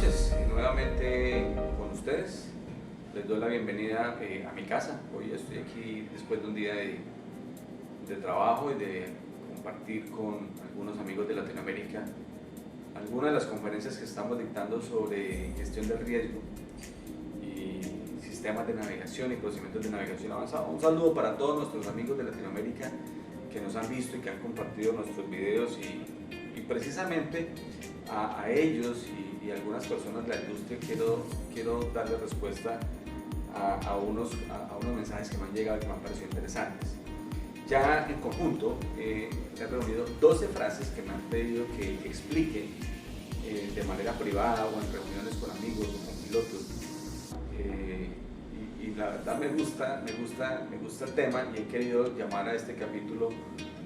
noches, nuevamente con ustedes. Les doy la bienvenida a mi casa. Hoy estoy aquí después de un día de trabajo y de compartir con algunos amigos de Latinoamérica algunas de las conferencias que estamos dictando sobre gestión del riesgo y sistemas de navegación y procedimientos de navegación avanzado. Un saludo para todos nuestros amigos de Latinoamérica que nos han visto y que han compartido nuestros videos y precisamente a ellos y algunas personas de la industria quiero darle respuesta a unos mensajes que me han llegado y que me han parecido interesantes. Ya en conjunto he reunido 12 frases que me han pedido que explique de manera privada o en reuniones con amigos o con pilotos. Y la verdad me gusta el tema y he querido llamar a este capítulo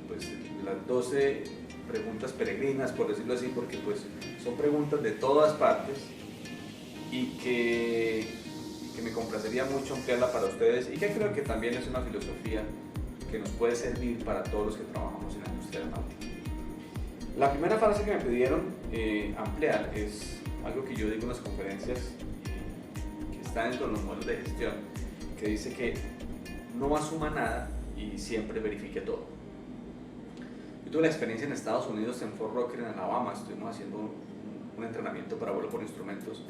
pues, las 12 preguntas peregrinas, por decirlo así, porque pues, son preguntas de todas partes y que me complacería mucho ampliarla para ustedes y que creo que también es una filosofía que nos puede servir para todos los que trabajamos en la industria aeronáutica. La primera frase que me pidieron ampliar es algo que yo digo en las conferencias que está dentro de los modelos de gestión, que dice que no asuma nada y siempre verifique todo. Yo tuve la experiencia en Estados Unidos, en Fort Rucker, en Alabama. Estuvimos haciendo un entrenamiento para vuelo por instrumentos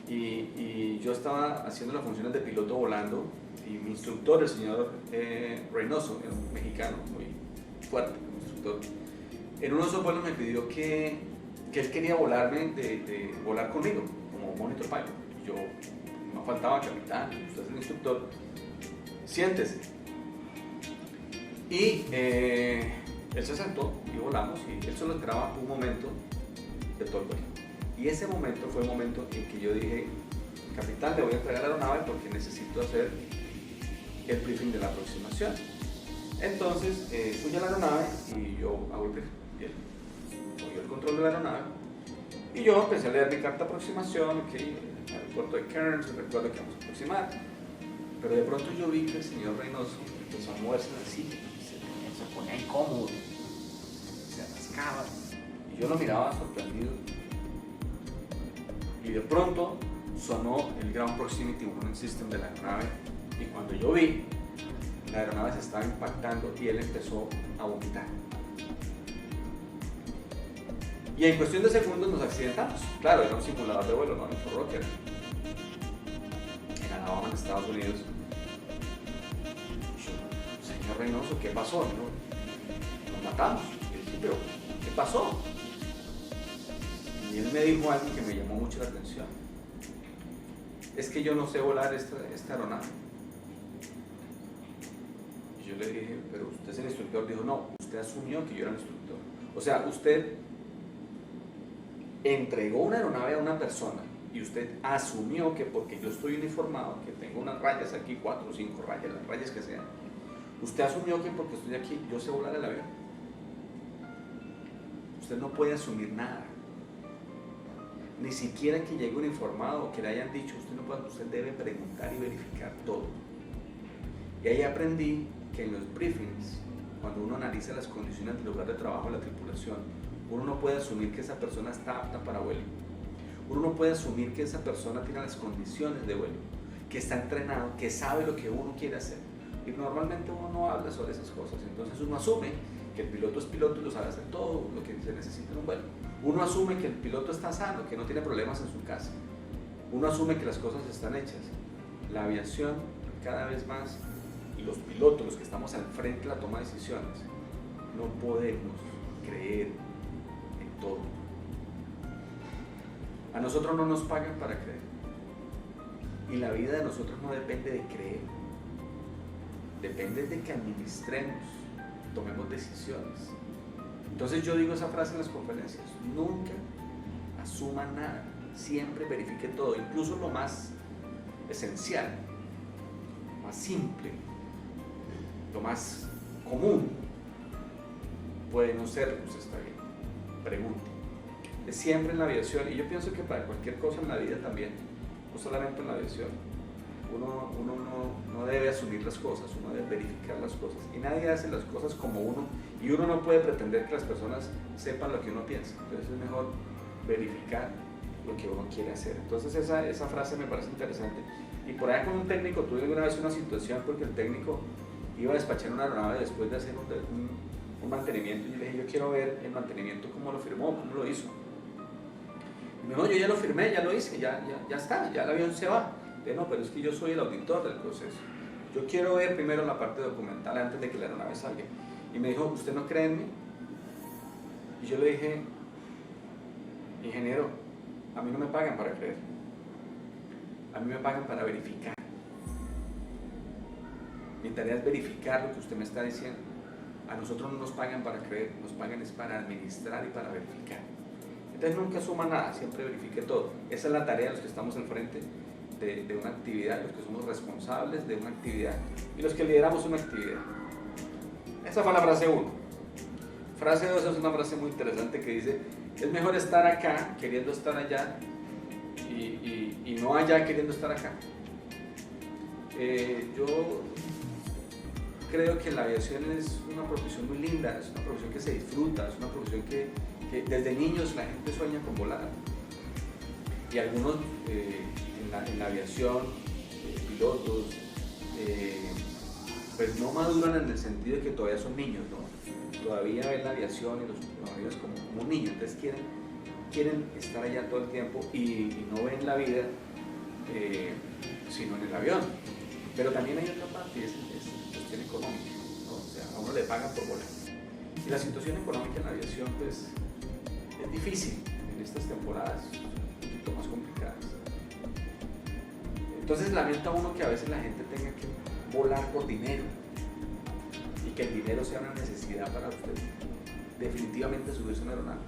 y yo estaba haciendo las funciones de piloto volando y mi instructor, el señor Reynoso, un mexicano muy fuerte como instructor, en uno de esos vuelos me pidió que él quería volarme, de volar conmigo como monitor pilot. Yo, me faltaba capitán, usted es el instructor, siéntese. Y él se sentó y volamos y él solo esperaba un momento de todo el vuelo. Y ese momento fue el momento en que yo dije, capitán, le voy a entregar la aeronave porque necesito hacer el briefing de la aproximación. Entonces fui a la aeronave y yo hago el briefing. Y él cogió el control de la aeronave y yo empecé a leer mi carta de aproximación, el aeropuerto de Cairns, recuerdo que vamos a aproximar. Pero de pronto yo vi que el señor Reynoso empezó a moverse así, se ponía incómodo, se atascaba y yo lo miraba sorprendido. Y de pronto sonó el Ground Proximity Warning System de la aeronave y cuando yo vi, la aeronave se estaba impactando y él empezó a vomitar. Y en cuestión de segundos nos accidentamos. Claro, era un simulador de vuelo, no en Fort Rucker, en Alabama, en Estados Unidos. Yo, señor Reynoso, ¿qué pasó? Nos matamos. Y dije, pero ¿qué pasó? Y él me dijo algo que me llamó mucho la atención. Es que yo no sé volar esta aeronave. Y yo le dije, pero usted es el instructor. Dijo, no, usted asumió que yo era el instructor. O sea, usted entregó una aeronave a una persona y usted asumió que porque yo estoy uniformado, que tengo unas rayas aquí, 4 o 5 rayas, las rayas que sean, usted asumió que porque estoy aquí yo sé volar el avión. Usted no puede asumir nada. Ni siquiera que llegue uniformado o que le hayan dicho, usted debe preguntar y verificar todo. Y ahí aprendí que en los briefings, cuando uno analiza las condiciones del lugar de trabajo de la tripulación, uno no puede asumir que esa persona está apta para vuelo. Uno no puede asumir que esa persona tiene las condiciones de vuelo, que está entrenado, que sabe lo que uno quiere hacer. Y normalmente uno no habla sobre esas cosas, entonces uno asume que el piloto es piloto y lo sabe hacer todo lo que se necesita en un vuelo. Uno asume que el piloto está sano, que no tiene problemas en su casa. Uno asume que las cosas están hechas. La aviación cada vez más, y los pilotos, los que estamos al frente de la toma de decisiones, no podemos creer en todo. A nosotros no nos pagan para creer. Y la vida de nosotros no depende de creer. Depende de que administremos, tomemos decisiones. Entonces yo digo esa frase en las conferencias, nunca asuma nada, siempre verifique todo, incluso lo más esencial, lo más simple, lo más común, puede no ser, pues está bien, pregunte. Es siempre en la aviación, y yo pienso que para cualquier cosa en la vida también, no solamente en la aviación, uno no debe asumir las cosas, uno debe verificar las cosas, y nadie hace las cosas como uno, y uno no puede pretender que las personas sepan lo que uno piensa. Entonces es mejor verificar lo que uno quiere hacer. Entonces esa frase me parece interesante. Y por ahí con un técnico tuve alguna vez una situación porque el técnico iba a despachar una aeronave después de hacer un mantenimiento y yo le dije, yo quiero ver el mantenimiento, cómo lo firmó, cómo lo hizo. Y me dijo, no, yo ya lo firmé, ya lo hice, ya está, ya el avión se va. Le dije, no, pero es que yo soy el auditor del proceso. Yo quiero ver primero la parte documental antes de que la aeronave salga. Y me dijo, ¿usted no cree en mí? Y yo le dije, ingeniero, a mí no me pagan para creer. A mí me pagan para verificar. Mi tarea es verificar lo que usted me está diciendo. A nosotros no nos pagan para creer, nos pagan es para administrar y para verificar. Entonces nunca suma nada, siempre verifique todo. Esa es la tarea de los que estamos al frente de una actividad, los que somos responsables de una actividad y los que lideramos una actividad. Esa fue la frase 1. Frase 2 es una frase muy interesante que dice, es mejor estar acá queriendo estar allá y no allá queriendo estar acá. Yo creo que la aviación es una profesión muy linda, es una profesión que se disfruta, es una profesión que desde niños la gente sueña con volar. Y algunos en la aviación, pilotos, pues no maduran en el sentido de que todavía son niños, ¿no? Todavía ven la aviación y los aviones como niños, entonces quieren estar allá todo el tiempo y no ven la vida sino en el avión. Pero también hay otra parte, y es la cuestión económica, ¿no? O sea, a uno le pagan por volar. Y la situación económica en la aviación, pues, es difícil en estas temporadas, un poquito más complicadas. Entonces lamenta uno que a veces la gente tenga que volar por dinero y que el dinero sea una necesidad para usted definitivamente subirse a una aeronave.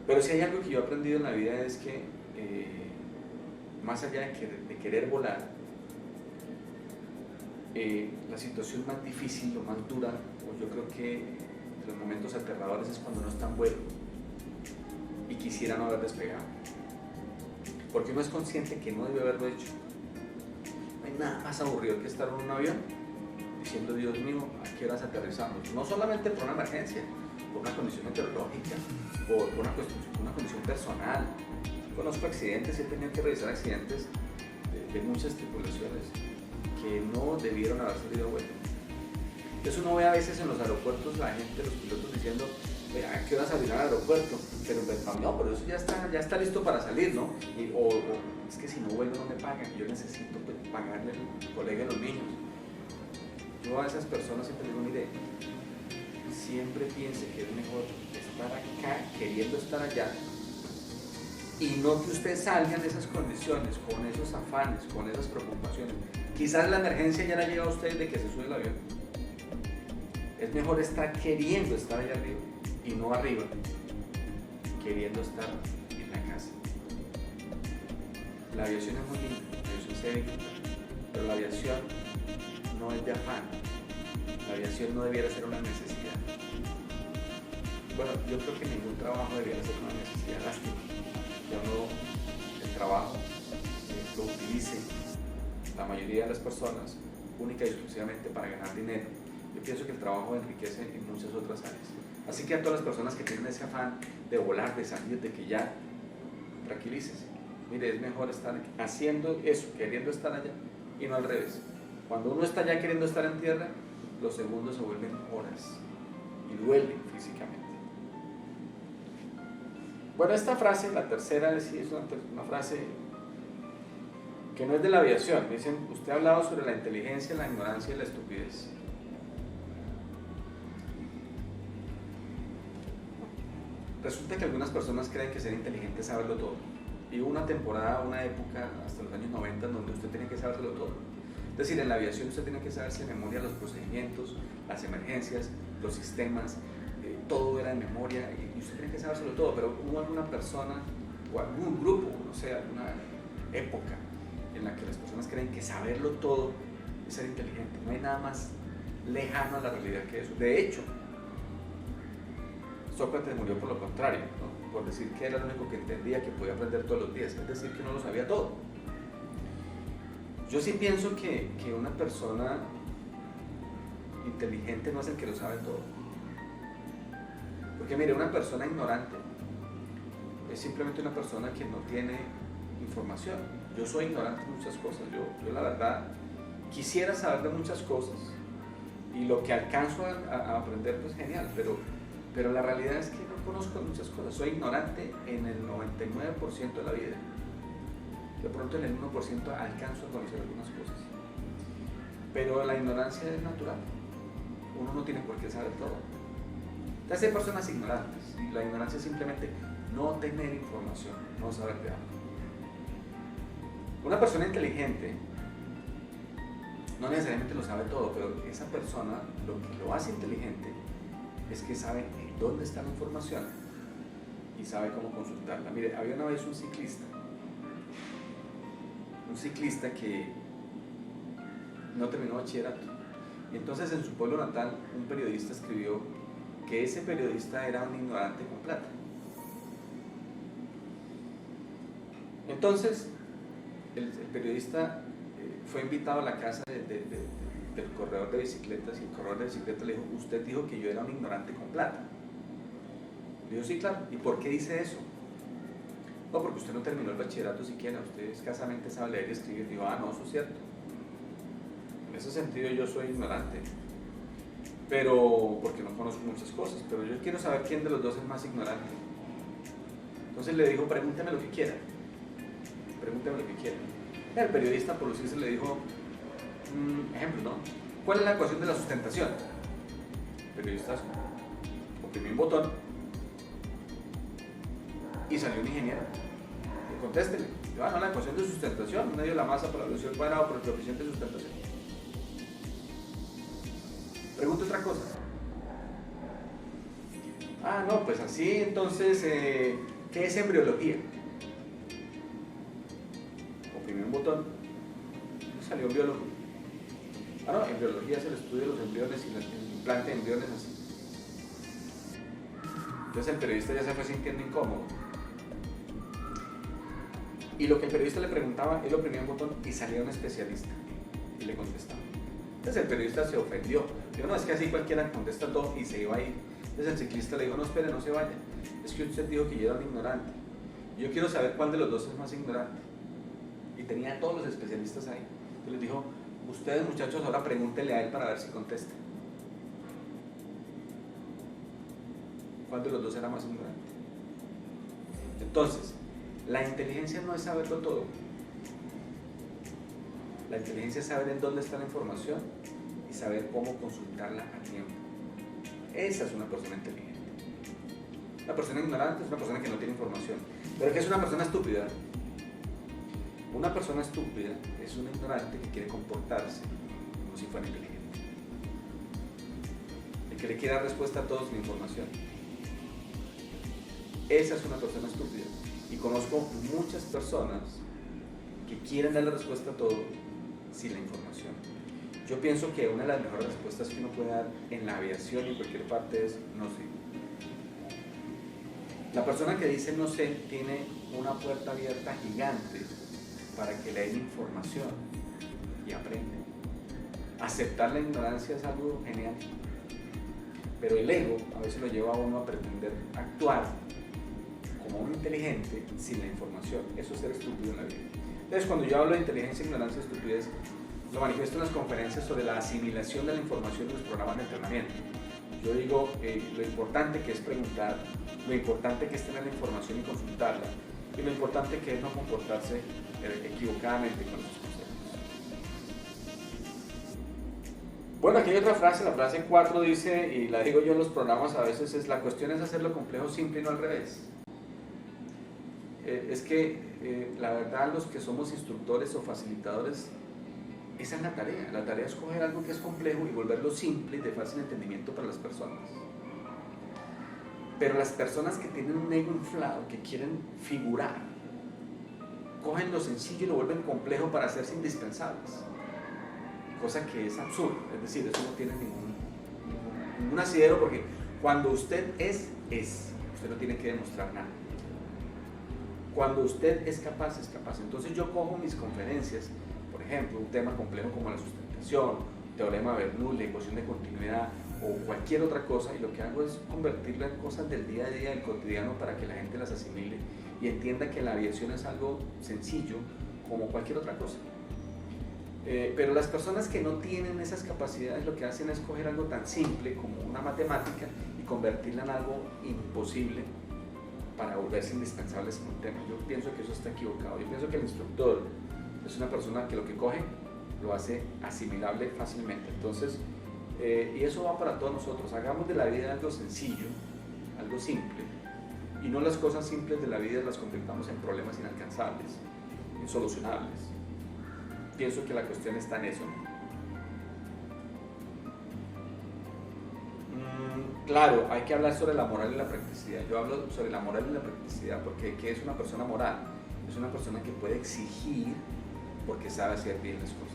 Pero si hay algo que yo he aprendido en la vida es que más allá de querer volar, la situación más difícil o más dura, o yo creo que los momentos aterradores es cuando no está en vuelo y quisiera no haber despegado, porque uno es consciente que no debe haberlo hecho. No hay nada más aburrido que estar en un avión diciendo, Dios mío, ¿a qué horas aterrizamos? No solamente por una emergencia, por una condición meteorológica, por una condición personal. Conozco accidentes y he tenido que revisar accidentes de muchas tripulaciones que no debieron haber salido a vuelo. Entonces uno ve a veces en los aeropuertos la gente, los pilotos diciendo, ¿a qué hora salir al aeropuerto? Pero no, pero eso ya está listo para salir, ¿no? O es que si no vuelvo no me pagan, yo necesito pagarle al colega de los niños. Yo a esas personas siempre digo, mire, siempre piense que es mejor estar acá queriendo estar allá y no que usted salga en esas condiciones, con esos afanes, con esas preocupaciones. Quizás la emergencia ya la llega a usted de que se sube el avión. Es mejor estar queriendo estar allá arriba y no arriba, queriendo estar en la casa. La aviación es muy linda, la aviación se ve, pero la aviación no es de afán. La aviación no debiera ser una necesidad. Bueno, yo creo que ningún trabajo debiera ser una necesidad. Lástima que uno el trabajo lo utilice la mayoría de las personas única y exclusivamente para ganar dinero. Yo pienso que el trabajo enriquece en muchas otras áreas. Así que a todas las personas que tienen ese afán de volar, de salir, de que ya, tranquilícese. Mire, es mejor estar haciendo eso, queriendo estar allá y no al revés. Cuando uno está ya queriendo estar en tierra, los segundos se vuelven horas y duelen físicamente. Bueno, esta frase, la tercera, es una frase que no es de la aviación. Dicen, usted ha hablado sobre la inteligencia, la ignorancia y la estupidez. Resulta que algunas personas creen que ser inteligente es saberlo todo. Y hubo una temporada, una época, hasta los años 90, donde usted tenía que saberlo todo. Es decir, en la aviación usted tiene que saberse de memoria los procedimientos, las emergencias, los sistemas, todo era de memoria y usted tiene que sabérselo todo, pero hubo alguna persona o algún grupo, no sé, alguna época en la que las personas creen que saberlo todo es ser inteligente. No hay nada más lejano a la realidad que eso. De hecho, Sócrates murió por lo contrario, ¿no? Por decir que era el único que entendía que podía aprender todos los días, es decir, que no lo sabía todo. Yo sí pienso que una persona inteligente no es el que lo sabe todo. Porque mire, una persona ignorante es simplemente una persona que no tiene información. Yo soy ignorante de muchas cosas, yo la verdad quisiera saber de muchas cosas y lo que alcanzo a aprender pues genial, pero la realidad es que no conozco muchas cosas, soy ignorante en el 99% de la vida. De pronto en el 1% alcanzo a conocer algunas cosas, pero la ignorancia es natural, uno no tiene por qué saber todo. Entonces hay personas ignorantes, y la ignorancia es simplemente no tener información, no saber de algo. Una persona inteligente no necesariamente lo sabe todo, pero esa persona lo que lo hace inteligente es que sabe dónde está la información y sabe cómo consultarla. Mire, había una vez un ciclista que no terminó bachillerato, y entonces en su pueblo natal un periodista escribió que ese periodista era un ignorante con plata. Entonces el periodista fue invitado a la casa del corredor de bicicletas, y el corredor de bicicletas le dijo: usted dijo que yo era un ignorante con plata. Le dijo: sí, claro. ¿Y por qué dice eso? No, porque usted no terminó el bachillerato siquiera, usted escasamente sabe leer y escribir. Dijo: ah, no, eso es cierto. En ese sentido yo soy ignorante, pero porque no conozco muchas cosas, pero yo quiero saber quién de los dos es más ignorante. Entonces le dijo: pregúnteme lo que quiera, pregúnteme lo que quiera. El periodista, por lucirse, le dijo, ejemplo, ¿no? ¿Cuál es la ecuación de la sustentación? El periodista oprimió un botón y salió un ingeniero. Y contéstele. Dijo: ah, no, la ecuación de sustentación, medio de la masa por la velocidad al cuadrado por el coeficiente de sustentación. Pregunta otra cosa. Ah, no, pues así, entonces, ¿qué es embriología? Oprimió un botón y salió un biólogo. Ah, no, embriología es el estudio de los embriones y el implante de embriones así. Entonces el periodista ya se fue sintiendo incómodo. Y lo que el periodista le preguntaba, él oprimía un botón y salía un especialista y le contestaba. Entonces el periodista se ofendió. Dijo: no, es que así cualquiera contesta todo, y se iba a ir. Entonces el ciclista le dijo: no, espere, no se vaya. Es que usted dijo que yo era un ignorante. Yo quiero saber cuál de los dos es más ignorante. Y tenía a todos los especialistas ahí. Entonces les dijo: ustedes, muchachos, ahora pregúntenle a él para ver si contesta. ¿Cuál de los dos era más ignorante? Entonces, la inteligencia no es saberlo todo. La inteligencia es saber en dónde está la información y saber cómo consultarla a tiempo. Esa es una persona inteligente. La persona ignorante es una persona que no tiene información. ¿Pero qué es una persona estúpida? Una persona estúpida es un ignorante que quiere comportarse como si fuera inteligente. El que le quiere dar respuesta a todo sin información. Esa es una persona estúpida. Y conozco muchas personas que quieren darle respuesta a todo sin la información. Yo pienso que una de las mejores respuestas que uno puede dar en la aviación y en cualquier parte es: no sé. La persona que dice no sé tiene una puerta abierta gigante para que le den información y aprenda. Aceptar la ignorancia es algo genial, pero el ego a veces lo lleva a uno a pretender actuar como un inteligente sin la información. Eso es ser estúpido en la vida. Entonces, cuando yo hablo de inteligencia, ignorancia y estupidez, lo manifiesto en las conferencias sobre la asimilación de la información de los programas de entrenamiento. Yo digo lo importante que es preguntar, lo importante que es tener la información y consultarla, y lo importante que es no comportarse equivocadamente con esos conceptos. Bueno, aquí hay otra frase, la frase 4 dice, y la digo yo en los programas a veces, es: la cuestión es hacerlo complejo simple y no al revés. Es que la verdad, los que somos instructores o facilitadores, esa es la tarea es coger algo que es complejo y volverlo simple y de fácil entendimiento para las personas. Pero las personas que tienen un ego inflado, que quieren figurar, cogen lo sencillo y lo vuelven complejo para hacerse indispensables, cosa que es absurdo. Es decir, eso no tiene ningún asidero, porque cuando usted es, usted no tiene que demostrar nada. Cuando usted es capaz, es capaz. Entonces yo cojo mis conferencias, por ejemplo, un tema complejo como la sustentación, teorema de Bernoulli, la ecuación de continuidad o cualquier otra cosa, y lo que hago es convertirla en cosas del día a día, del cotidiano, para que la gente las asimile y entienda que la aviación es algo sencillo como cualquier otra cosa. Pero las personas que no tienen esas capacidades lo que hacen es coger algo tan simple como una matemática y convertirla en algo imposible para volverse indispensables en un tema. Yo pienso que eso está equivocado. Yo pienso que el instructor es una persona que lo que coge lo hace asimilable fácilmente. Entonces, y eso va para todos nosotros. Hagamos de la vida algo sencillo, algo simple, y no las cosas simples de la vida las convirtamos en problemas inalcanzables, insolucionables. Pienso que la cuestión está en eso. Claro, hay que hablar sobre la moral y la practicidad. Yo hablo sobre la moral y la practicidad porque ¿qué es una persona moral? Es una persona que puede exigir porque sabe hacer bien las cosas.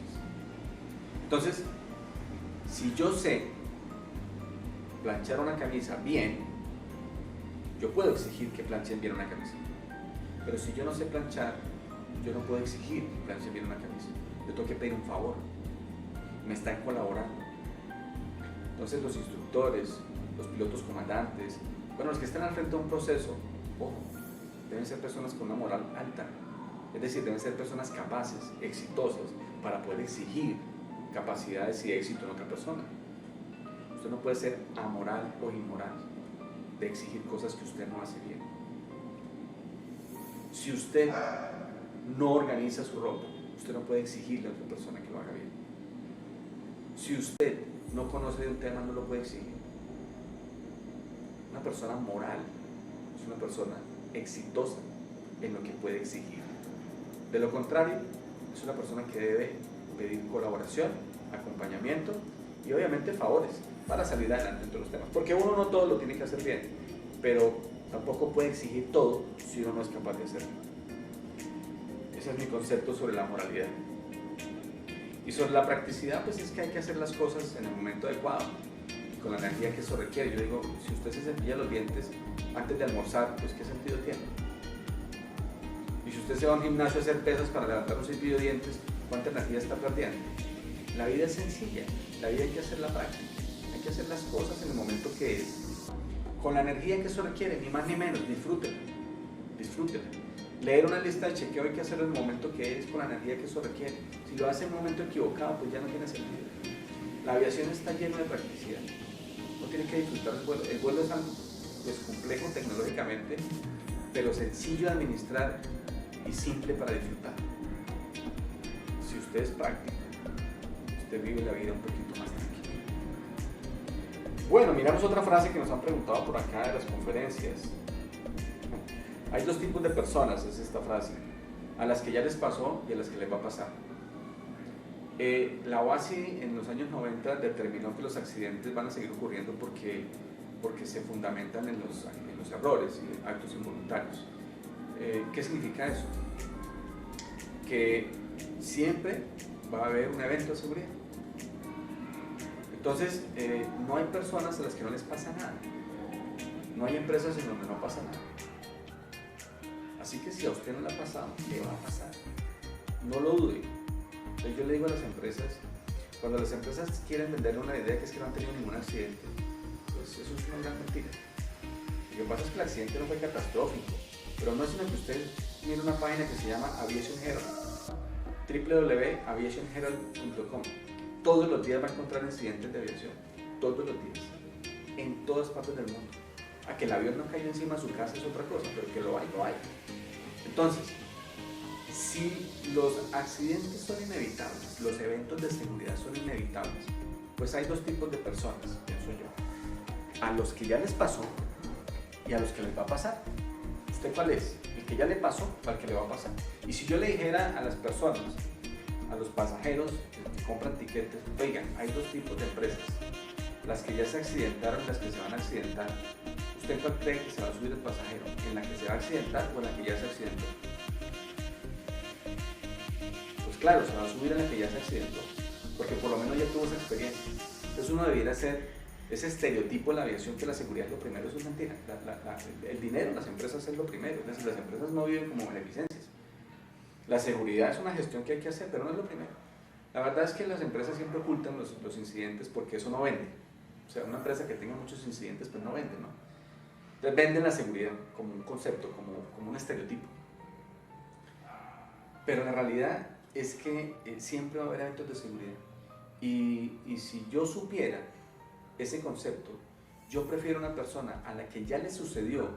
Entonces, si yo sé planchar una camisa bien, yo puedo exigir que planchen bien una camisa. Pero si yo no sé planchar, yo no puedo exigir que planchen bien una camisa. Yo tengo que pedir un favor. Me están colaborando. Entonces los instructores, los pilotos comandantes, bueno, los que están al frente de un proceso, ojo, deben ser personas con una moral alta. Es decir, deben ser personas capaces, exitosas, para poder exigir capacidades y éxito en otra persona. Usted no puede ser amoral o inmoral de exigir cosas que usted no hace bien. Si usted no organiza su ropa, usted no puede exigirle a otra persona que lo haga bien. Si usted no conoce de un tema, no lo puede exigir. Una persona moral es una persona exitosa en lo que puede exigir. De lo contrario, es una persona que debe pedir colaboración, acompañamiento y obviamente favores para salir adelante en todos los temas. Porque uno no todo lo tiene que hacer bien, pero tampoco puede exigir todo si uno no es capaz de hacerlo. Ese es mi concepto sobre la moralidad. Y sobre la practicidad, pues es que hay que hacer las cosas en el momento adecuado y con la energía que eso requiere. Yo digo, si usted se cepilla los dientes antes de almorzar, pues ¿qué sentido tiene? Y si usted se va a un gimnasio a hacer pesas para levantar un cepillo de dientes, ¿cuánta energía está perdiendo? La vida es sencilla, la vida hay que hacer la práctica, hay que hacer las cosas en el momento que es, con la energía que eso requiere, ni más ni menos. Disfrútela, disfrútela. Leer una lista de chequeo hay que hacerlo en el momento que es, con la energía que eso requiere. Si lo hace en un momento equivocado, pues ya no tiene sentido. La aviación está llena de practicidad. Uno tiene que disfrutar el vuelo. El vuelo es algo pues, complejo tecnológicamente, pero sencillo de administrar y simple para disfrutar. Si usted es práctico, usted vive la vida un poquito más tranquila. Bueno, miramos otra frase que nos han preguntado por acá de las conferencias. Hay dos tipos de personas, es esta frase, a las que ya les pasó y a las que les va a pasar. La OASI en los años 90 determinó que los accidentes van a seguir ocurriendo porque se fundamentan en los errores y actos involuntarios. ¿Qué significa eso? Que siempre va a haber un evento de seguridad. Entonces, no hay personas a las que no les pasa nada. No hay empresas en donde no pasa nada. Así que si a usted no le ha pasado, ¿qué va a pasar? No lo dude. Entonces yo le digo a las empresas, cuando las empresas quieren venderle una idea que es que no han tenido ningún accidente, pues eso es una gran mentira. Lo que pasa es que el accidente no fue catastrófico, pero no es sino que usted mire una página que se llama Aviation Herald, www.aviationherald.com. Todos los días va a encontrar incidentes de aviación, todos los días, en todas partes del mundo. A que el avión no caiga encima de su casa es otra cosa, pero que lo hay, lo hay. Entonces, si los accidentes son inevitables, los eventos de seguridad son inevitables, pues hay dos tipos de personas, pienso yo. A los que ya les pasó y a los que les va a pasar. ¿Usted cuál es? ¿El que ya le pasó o al que le va a pasar? Y si yo le dijera a las personas, a los pasajeros que compran tiquetes, oigan, hay dos tipos de empresas, las que ya se accidentaron y las que se van a accidentar. ¿Usted cuál cree que se va a subir el pasajero? ¿En la que se va a accidentar o en la que ya se accidentó? Pues claro, se va a subir en la que ya se accidentó, porque por lo menos ya tuvo esa experiencia. Entonces uno debiera hacer ese estereotipo de la aviación que la seguridad es lo primero. Eso es mentira. El dinero, las empresas es lo primero. Es decir, las empresas no viven como beneficencias. La seguridad es una gestión que hay que hacer, pero no es lo primero. La verdad es que las empresas siempre ocultan los incidentes porque eso no vende. O sea, una empresa que tenga muchos incidentes, pues no vende, ¿no? Entonces venden la seguridad como un concepto, como un estereotipo. Pero la realidad es que siempre va a haber eventos de seguridad. Y si yo supiera ese concepto, yo prefiero una persona a la que ya le sucedió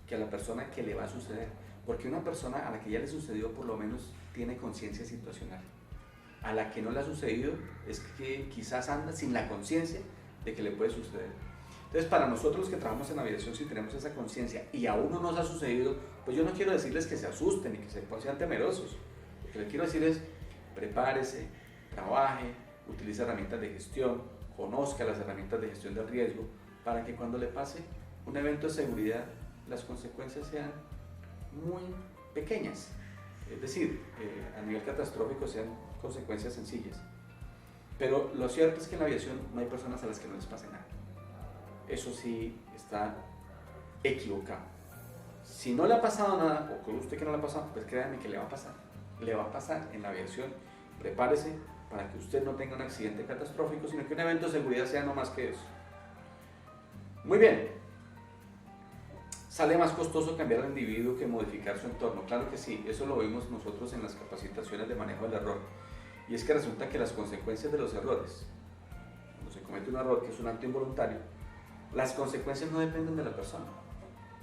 que a la persona que le va a suceder. Porque una persona a la que ya le sucedió por lo menos tiene conciencia situacional. A la que no le ha sucedido es que quizás anda sin la conciencia de que le puede suceder. Entonces, para nosotros los que trabajamos en aviación, si tenemos esa conciencia y a uno nos ha sucedido, pues yo no quiero decirles que se asusten y que sean temerosos. Lo que les quiero decir es, prepárese, trabaje, utilice herramientas de gestión, conozca las herramientas de gestión del riesgo, para que cuando le pase un evento de seguridad, las consecuencias sean muy pequeñas. Es decir, a nivel catastrófico sean consecuencias sencillas. Pero lo cierto es que en la aviación no hay personas a las que no les pase nada. Eso sí está equivocado. Si no le ha pasado nada, o con usted que no le ha pasado, pues créanme que le va a pasar. Le va a pasar en la aviación. Prepárese para que usted no tenga un accidente catastrófico, sino que un evento de seguridad sea no más que eso. Muy bien. ¿Sale más costoso cambiar al individuo que modificar su entorno? Claro que sí, eso lo vimos nosotros en las capacitaciones de manejo del error. Y es que resulta que las consecuencias de los errores, cuando se comete un error que es un acto involuntario, las consecuencias no dependen de la persona,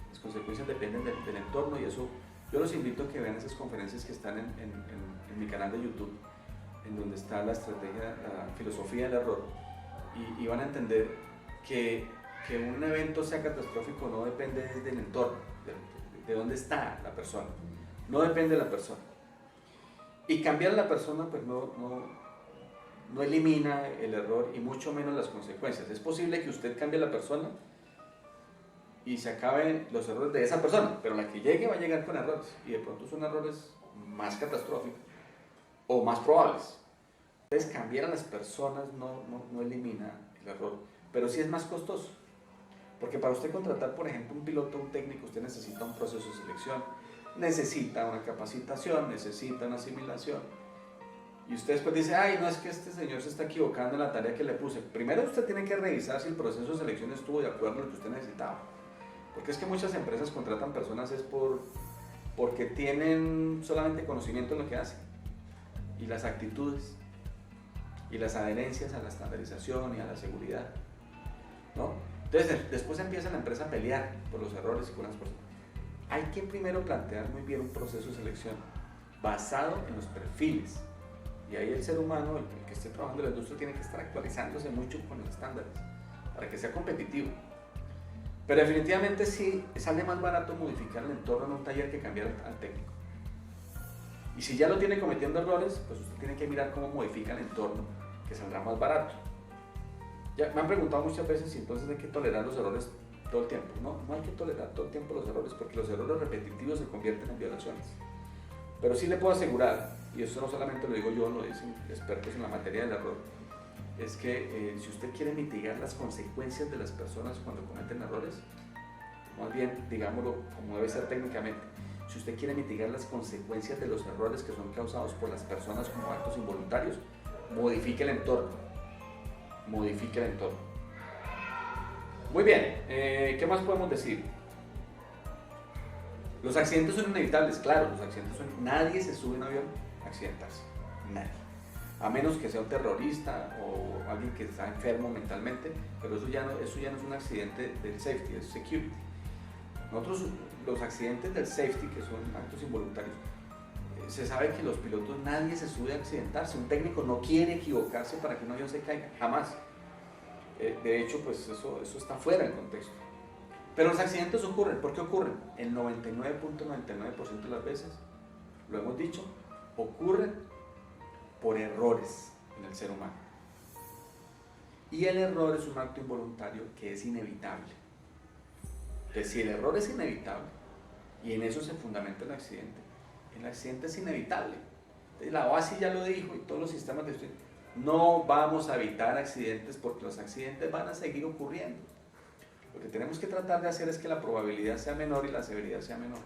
las consecuencias dependen del entorno, y eso yo los invito a que vean esas conferencias que están en mi canal de YouTube, en donde está la estrategia, la filosofía del error, y van a entender que un evento sea catastrófico no depende del entorno, de dónde está la persona, no depende de la persona. Y cambiar a la persona pues no elimina el error y mucho menos las consecuencias. Es posible que usted cambie a la persona y se acaben los errores de esa persona, pero la que llegue va a llegar con errores, y de pronto son errores más catastróficos o más probables. Entonces cambiar a las personas no elimina el error, pero sí es más costoso. Porque para usted contratar, por ejemplo, un piloto o un técnico, usted necesita un proceso de selección, necesita una capacitación, necesita una asimilación. Y usted después dice, ay, no, es que este señor se está equivocando en la tarea que le puse. Primero usted tiene que revisar si el proceso de selección estuvo de acuerdo a lo que usted necesitaba. Porque es que muchas empresas contratan personas porque tienen solamente conocimiento en lo que hacen. Y las actitudes, y las adherencias a la estandarización y a la seguridad, ¿no? Entonces, después empieza la empresa a pelear por los errores y con las personas. Hay que primero plantear muy bien un proceso de selección basado en los perfiles. Y ahí el ser humano, el que esté trabajando en la industria, tiene que estar actualizándose mucho con los estándares para que sea competitivo. Pero definitivamente sí sale más barato modificar el entorno en un taller que cambiar al técnico. Y si ya lo tiene cometiendo errores, pues usted tiene que mirar cómo modifica el entorno, que saldrá más barato. Ya me han preguntado muchas veces si entonces hay que tolerar los errores todo el tiempo. No hay que tolerar todo el tiempo los errores, porque los errores repetitivos se convierten en violaciones. Pero sí le puedo asegurar, y eso no solamente lo digo yo, lo dicen expertos en la materia del error, es que si usted quiere mitigar las consecuencias de las personas cuando cometen errores, más bien, digámoslo como debe ser técnicamente, si usted quiere mitigar las consecuencias de los errores que son causados por las personas como actos involuntarios, modifique el entorno. Modifique el entorno. Muy bien, ¿qué más podemos decir? Los accidentes son inevitables, claro, los accidentes son... Nadie se sube a un avión a accidentarse, nadie. A menos que sea un terrorista o alguien que está enfermo mentalmente, pero eso ya no es un accidente del safety, es security. Nosotros, los accidentes del safety, que son actos involuntarios, se sabe que los pilotos, nadie se sube a accidentarse. Un técnico no quiere equivocarse para que un avión se caiga, jamás. De hecho, pues eso está fuera del contexto. Pero los accidentes ocurren. ¿Por qué ocurren? El 99.99% de las veces, lo hemos dicho, ocurren por errores en el ser humano. Y el error es un acto involuntario que es inevitable. Entonces, si el error es inevitable, y en eso se fundamenta el accidente es inevitable. Entonces, la OASI ya lo dijo, y todos los sistemas de estudio, no vamos a evitar accidentes porque los accidentes van a seguir ocurriendo. Lo que tenemos que tratar de hacer es que la probabilidad sea menor y la severidad sea menor.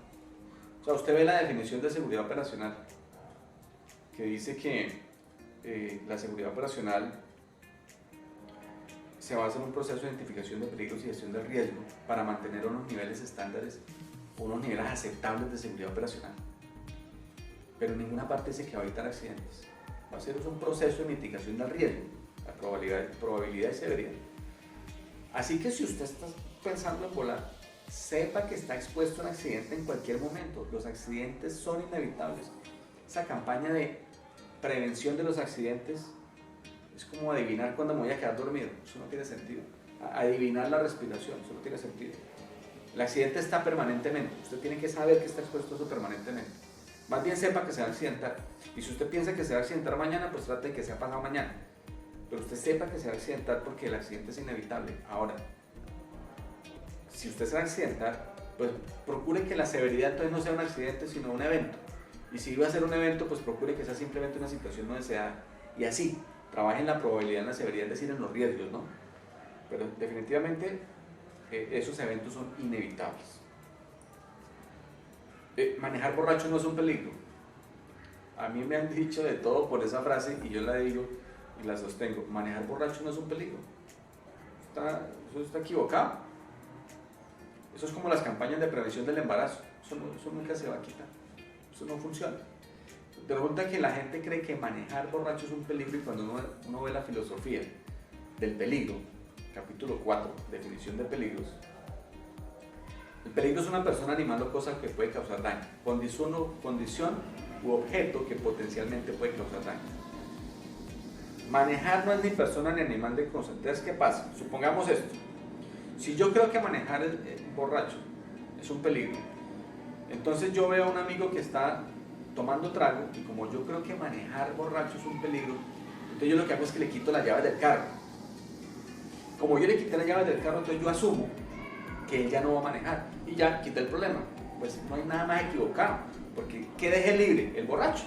O sea, usted ve la definición de seguridad operacional, que dice que la seguridad operacional se basa en un proceso de identificación de peligros y gestión del riesgo para mantener unos niveles estándares, unos niveles aceptables de seguridad operacional. Pero en ninguna parte dice que va a evitar accidentes. Va a ser un proceso de mitigación del riesgo, la probabilidad y severidad. Así que si usted está pensando en volar, sepa que está expuesto a un accidente en cualquier momento. Los accidentes son inevitables. Esa campaña de prevención de los accidentes es como adivinar cuándo me voy a quedar dormido. Eso no tiene sentido. Adivinar la respiración, eso no tiene sentido. El accidente está permanentemente. Usted tiene que saber que está expuesto a eso permanentemente. Más bien sepa que se va a accidentar. Y si usted piensa que se va a accidentar mañana, pues trate de que sea pasado mañana. Pero usted sepa que se va a accidentar porque el accidente es inevitable. Ahora, si usted se va a accidentar, pues procure que la severidad entonces no sea un accidente, sino un evento. Y si iba a ser un evento, pues procure que sea simplemente una situación no deseada. Y así, trabaje en la probabilidad, en la severidad, es decir, en los riesgos, ¿no? Pero definitivamente esos eventos son inevitables. Manejar borracho no es un peligro. A mí me han dicho de todo por esa frase y yo la digo y la sostengo. Manejar borracho no es un peligro. Eso está equivocado. Eso es como las campañas de prevención del embarazo. Eso nunca se va a quitar. Eso no funciona. Resulta que la gente cree que manejar borracho es un peligro y cuando uno ve la filosofía del peligro, capítulo 4, definición de peligros, el peligro es una persona, animal o cosa que puede causar daño, condición u objeto que potencialmente puede causar daño. Manejar no es ni persona ni animal de cosa. Entonces, ¿qué pasa? Supongamos esto. Si yo creo que manejar borracho es un peligro, entonces yo veo a un amigo que está tomando trago y como yo creo que manejar borracho es un peligro, entonces yo lo que hago es que le quito las llaves del carro. Como yo le quité las llaves del carro, entonces yo asumo que él ya no va a manejar y ya quité el problema. Pues no hay nada más equivocado, porque ¿qué dejé libre? El borracho.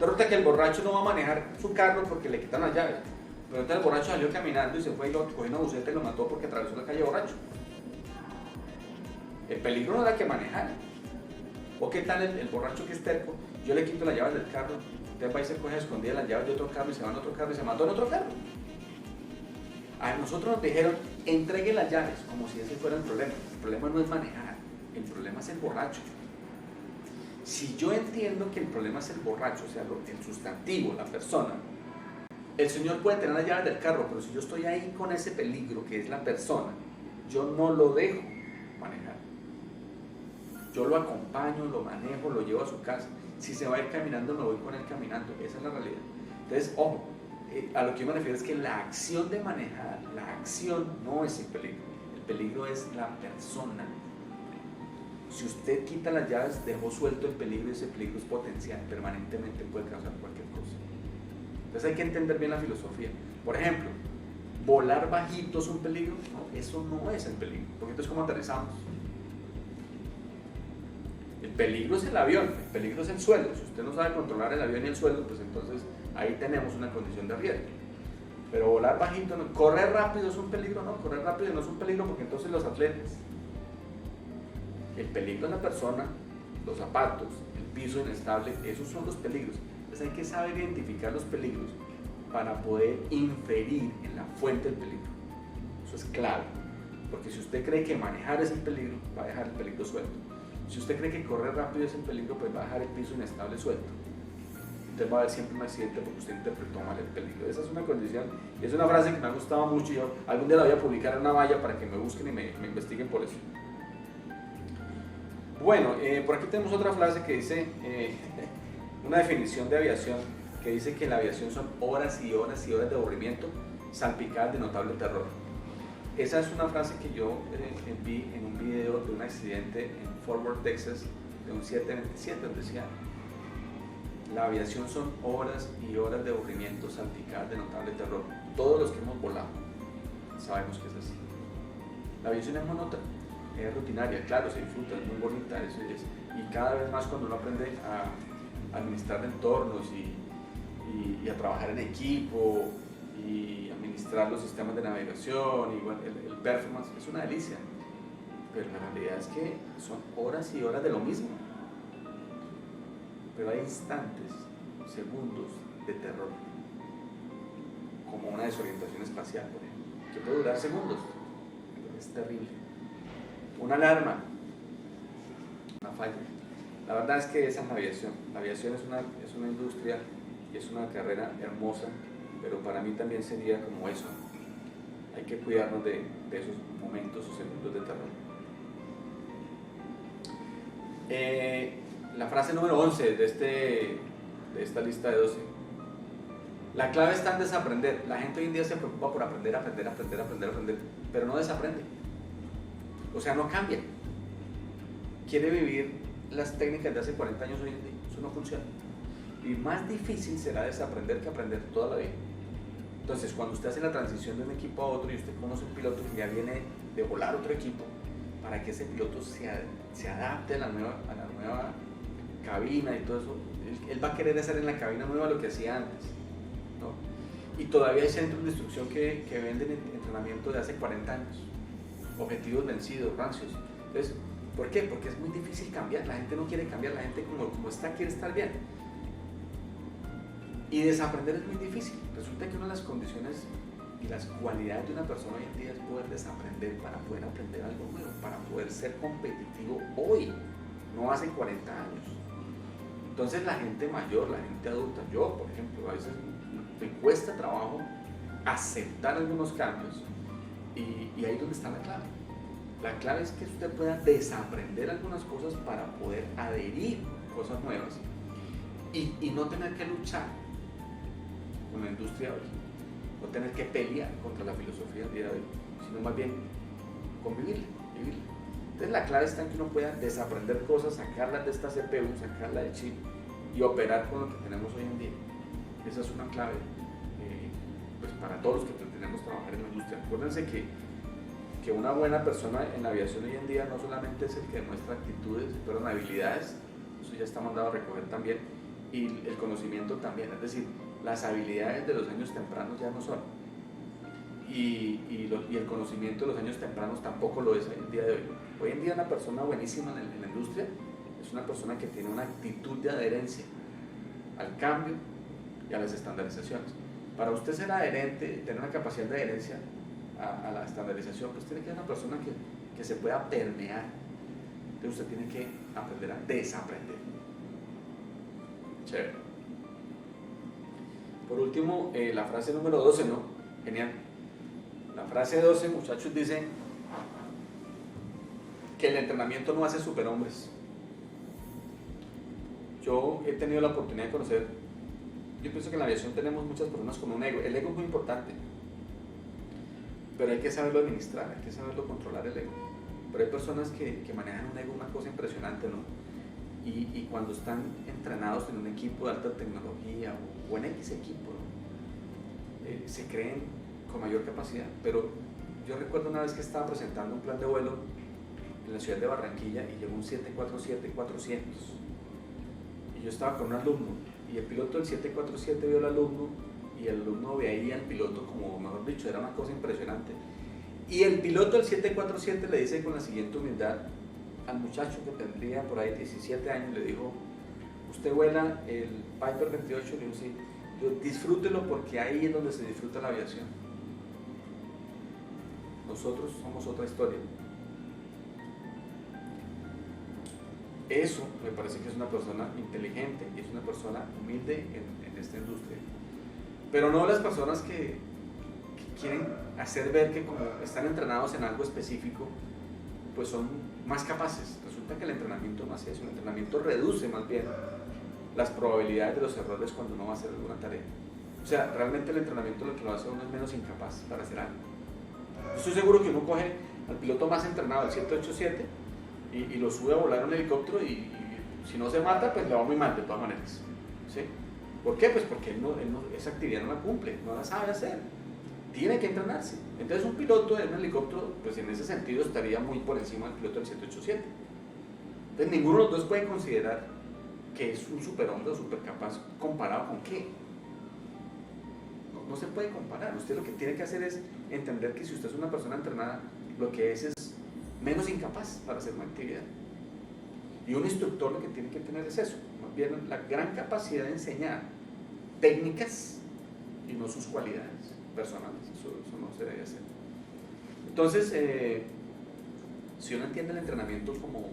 Resulta que el borracho no va a manejar su carro porque le quitan las llaves, pero entonces el borracho salió caminando y se fue y lo cogió una buceta y lo mató porque atravesó la calle borracho. El peligro no era que manejar. ¿O qué tal el borracho que es terco? Yo le quito las llaves del carro, entonces va y se coge a escondidas las llaves de otro carro y se va en otro carro y se mató en otro carro. A nosotros nos dijeron, entregue las llaves, como si ese fuera el problema. El problema no es manejar, el problema es el borracho. Si yo entiendo que el problema es el borracho, o sea, el sustantivo, la persona, el señor puede tener las llaves del carro, pero si yo estoy ahí con ese peligro que es la persona, yo no lo dejo manejar. Yo lo acompaño, lo manejo, lo llevo a su casa. Si se va a ir caminando, me voy con él caminando. Esa es la realidad. Entonces, ojo, a lo que yo me refiero es que la acción de manejar, la acción no es el peligro. El peligro es la persona. Si usted quita las llaves, dejó suelto el peligro y ese peligro es potencial, permanentemente puede causar cualquier cosa. Entonces hay que entender bien la filosofía. Por ejemplo, volar bajito es un peligro. No, eso no es el peligro. Porque entonces, ¿cómo aterrizamos? El peligro es el avión, el peligro es el suelo. Si usted no sabe controlar el avión y el suelo, pues entonces ahí tenemos una condición de riesgo. Pero volar bajito, no. Correr rápido es un peligro, no, correr rápido no es un peligro porque entonces los atletas. El peligro es la persona, los zapatos, el piso inestable, esos son los peligros. Entonces hay que saber identificar los peligros para poder inferir en la fuente del peligro. Eso es clave, porque si usted cree que manejar es el peligro, va a dejar el peligro suelto. Si usted cree que correr rápido es el peligro, pues va a dejar el piso inestable suelto. Entonces va a haber siempre un accidente porque usted interpretó mal el peligro. Esa es una condición, y es una frase que me ha gustado mucho y yo algún día la voy a publicar en una valla para que me busquen y me investiguen por eso. Bueno, por aquí tenemos otra frase que dice, una definición de aviación, que dice que la aviación son horas y horas y horas de aburrimiento salpicadas de notable terror. Esa es una frase que yo vi en un video de un accidente en Fort Worth, Texas, de un 727, donde decía, la aviación son horas y horas de aburrimiento salpicadas de notable terror. Todos los que hemos volado sabemos que es así. La aviación es monótona, es rutinaria, claro, se disfruta, es muy bonita, y cada vez más cuando uno aprende a administrar entornos y a trabajar en equipo y administrar los sistemas de navegación y bueno, el performance es una delicia, pero la realidad es que son horas y horas de lo mismo, pero hay instantes, segundos de terror, como una desorientación espacial, por ejemplo. que puede durar segundos. Es terrible. Una alarma, una falla. La verdad es que esa es la aviación. La aviación es una industria y es una carrera hermosa, pero para mí también sería como eso. Hay que cuidarnos de esos momentos o segundos de terror. La frase número 11 de esta lista de 12. La clave está en desaprender. La gente hoy en día se preocupa por aprender, pero no desaprende. O sea, no cambia. Quiere vivir las técnicas de hace 40 años hoy en día. Eso no funciona. Y más difícil será desaprender que aprender toda la vida. Entonces, cuando usted hace la transición de un equipo a otro y usted conoce un piloto que ya viene de volar otro equipo, para que ese piloto se adapte a la nueva cabina y todo eso, él va a querer hacer en la cabina nueva lo que hacía antes, ¿no? Y todavía hay centros de instrucción que venden entrenamiento de hace 40 años, objetivos vencidos, rancios. Entonces, ¿por qué? Porque es muy difícil cambiar, la gente no quiere cambiar, la gente como está quiere estar bien. Y desaprender es muy difícil. Resulta que una de las condiciones y las cualidades de una persona hoy en día es poder desaprender para poder aprender algo nuevo, para poder ser competitivo hoy, no hace 40 años. Entonces la gente mayor, la gente adulta, yo por ejemplo, a veces me cuesta trabajo aceptar algunos cambios y ahí es donde está la clave. La clave es que usted pueda desaprender algunas cosas para poder adherir cosas nuevas y no tener que luchar con la industria hoy, no tener que pelear contra la filosofía del día de hoy, sino más bien convivirla, vivirla. Entonces la clave está en que uno pueda desaprender cosas, sacarlas de esta CPU, sacarla del chip y operar con lo que tenemos hoy en día. Esa es una clave pues para todos los que pretendemos trabajar en la industria. Acuérdense que una buena persona en la aviación hoy en día no solamente es el que demuestra actitudes, pero habilidades, eso ya está mandado a recoger también, y el conocimiento también, es decir, las habilidades de los años tempranos ya no son, y el conocimiento de los años tempranos tampoco lo es hoy en día de hoy. Hoy en día una persona buenísima en la industria es una persona que tiene una actitud de adherencia al cambio y a las estandarizaciones. Para usted ser adherente, tener una capacidad de adherencia a la estandarización, pues tiene que ser una persona que se pueda permear. Entonces usted tiene que aprender a desaprender. Chévere. Por último, la frase número 12, ¿no? Genial. La frase 12, muchachos, dice que el entrenamiento no hace superhombres. Yo he tenido la oportunidad de conocer, yo pienso que en la aviación tenemos muchas personas con un ego. El ego es muy importante, pero hay que saberlo administrar, hay que saberlo controlar el ego. Pero hay personas que manejan un ego, una cosa impresionante, ¿no? Y cuando están entrenados en un equipo de alta tecnología o en X equipo, ¿no? Se creen con mayor capacidad. Pero yo recuerdo una vez que estaba presentando un plan de vuelo en la ciudad de Barranquilla y llegó un 747-400 y yo estaba con un alumno y el piloto del 747 vio al alumno y el alumno veía al piloto como, mejor dicho, era una cosa impresionante. Y el piloto del 747 le dice con la siguiente humildad al muchacho que tendría por ahí 17 años, le dijo: ¿usted vuela el Piper 28? Le dijo: sí. Yo, disfrútelo porque ahí es donde se disfruta la aviación. Nosotros somos otra historia. Eso me parece que es una persona inteligente y es una persona humilde en esta industria. Pero no las personas que quieren hacer ver que como están entrenados en algo específico, pues son más capaces. Resulta que el entrenamiento no hace eso, el entrenamiento reduce más bien las probabilidades de los errores cuando uno va a hacer alguna tarea. O sea, realmente el entrenamiento lo que lo hace uno es menos incapaz para hacer algo. Yo estoy seguro que uno coge al piloto más entrenado, el 787, y lo sube a volar un helicóptero y si no se mata, pues le va muy mal de todas maneras. ¿Sí? ¿Por qué? Pues porque esa actividad no la cumple, no la sabe hacer. Tiene que entrenarse. Entonces un piloto de un helicóptero, pues en ese sentido estaría muy por encima del piloto del 787. Entonces ninguno de los dos puede considerar que es un superhombre o supercapaz. ¿Comparado con qué? No se puede comparar. Usted lo que tiene que hacer es entender que si usted es una persona entrenada, lo que es menos incapaz para hacer una actividad. Y un instructor lo que tiene que tener es eso, más bien la gran capacidad de enseñar técnicas y no sus cualidades personales. Eso no se debe hacer. Entonces, si uno entiende el entrenamiento como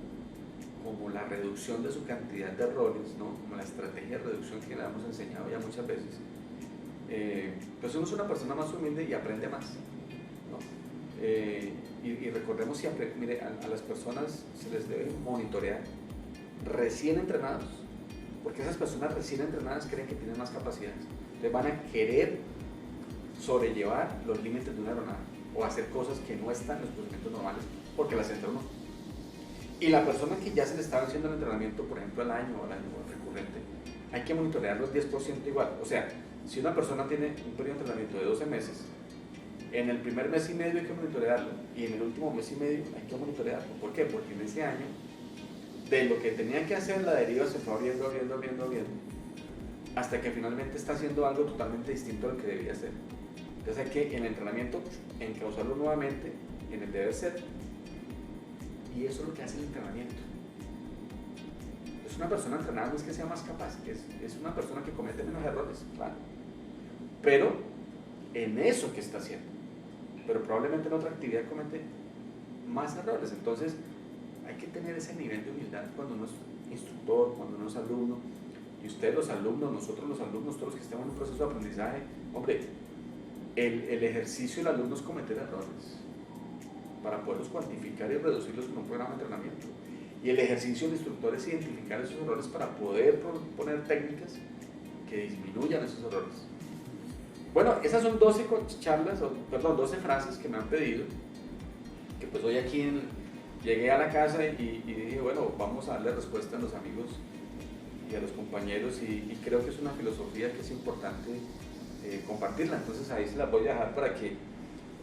la reducción de su cantidad de errores, ¿no? Como la estrategia de reducción que le hemos enseñado ya muchas veces, pues uno es una persona más humilde y aprende más, ¿no? Y recordemos siempre, mire, a las personas se les debe monitorear recién entrenados, porque esas personas recién entrenadas creen que tienen más capacidades, entonces van a querer sobrellevar los límites de una aeronave o hacer cosas que no están en los procedimientos normales porque las entrenó. Y la persona que ya se le estaba haciendo el entrenamiento, por ejemplo, al año recurrente, hay que monitorearlo el 10% igual. O sea, si una persona tiene un periodo de entrenamiento de 12 meses, en el primer mes y medio hay que monitorearlo y en el último mes y medio hay que monitorearlo. ¿Por qué? Porque en ese año, de lo que tenía que hacer, la deriva se fue abriendo, hasta que finalmente está haciendo algo totalmente distinto a lo que debía hacer. Entonces hay que en el entrenamiento encauzarlo nuevamente en el deber ser. Y eso es lo que hace el entrenamiento. Es una persona entrenada, no es que sea más capaz, es una persona que comete menos errores, claro. Pero en eso que está haciendo. Pero probablemente en otra actividad comete más errores. Entonces hay que tener ese nivel de humildad cuando uno es instructor, cuando uno es alumno. Y ustedes los alumnos, nosotros los alumnos, todos los que estamos en un proceso de aprendizaje, hombre, el ejercicio del alumno es cometer errores para poderlos cuantificar y reducirlos en un programa de entrenamiento. Y el ejercicio del instructor es identificar esos errores para poder poner técnicas que disminuyan esos errores. Bueno, esas son 12 charlas, perdón, 12 frases que me han pedido, que pues hoy aquí llegué a la casa y dije, bueno, vamos a darle respuesta a los amigos y a los compañeros y creo que es una filosofía que es importante compartirla. Entonces ahí se las voy a dejar para que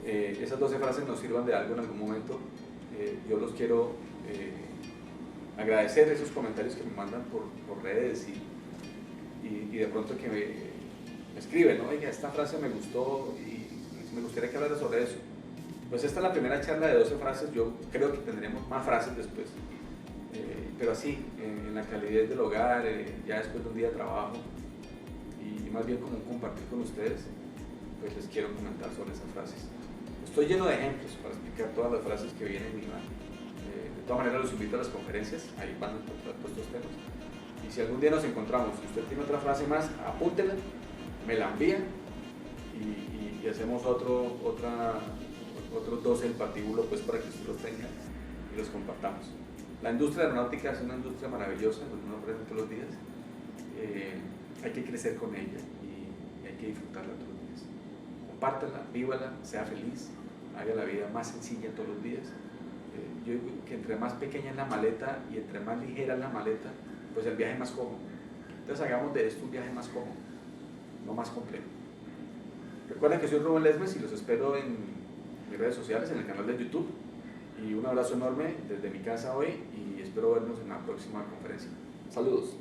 esas 12 frases nos sirvan de algo en algún momento. Yo los quiero agradecer esos comentarios que me mandan por redes y de pronto que me escriben, ¿no? Oiga, esta frase me gustó y me gustaría que hablara sobre eso. Pues esta es la primera charla de 12 frases, yo creo que tendremos más frases después, pero así, en la calidez del hogar, ya después de un día de trabajo y más bien como compartir con ustedes, pues les quiero comentar sobre esas frases. Estoy lleno de ejemplos para explicar todas las frases que vienen en mi mano. De todas maneras los invito a las conferencias, ahí van a encontrar todos estos temas. Y si algún día nos encontramos y usted tiene otra frase más, apúntela, me la envía y hacemos otros 12 el patíbulo pues, para que usted los tenga y los compartamos. La industria aeronáutica es una industria maravillosa, donde uno aprende todos los días. Hay que crecer con ella y hay que disfrutarla todos los días. Compártela, vívala, sea feliz, haga la vida más sencilla todos los días. Yo digo que entre más pequeña es la maleta y entre más ligera es la maleta, pues el viaje es más cómodo. Entonces hagamos de esto un viaje más cómodo, no más complejo. Recuerden que soy Rubén Lesmes y los espero en mis redes sociales, en el canal de YouTube. Y un abrazo enorme desde mi casa hoy y espero vernos en la próxima conferencia. Saludos.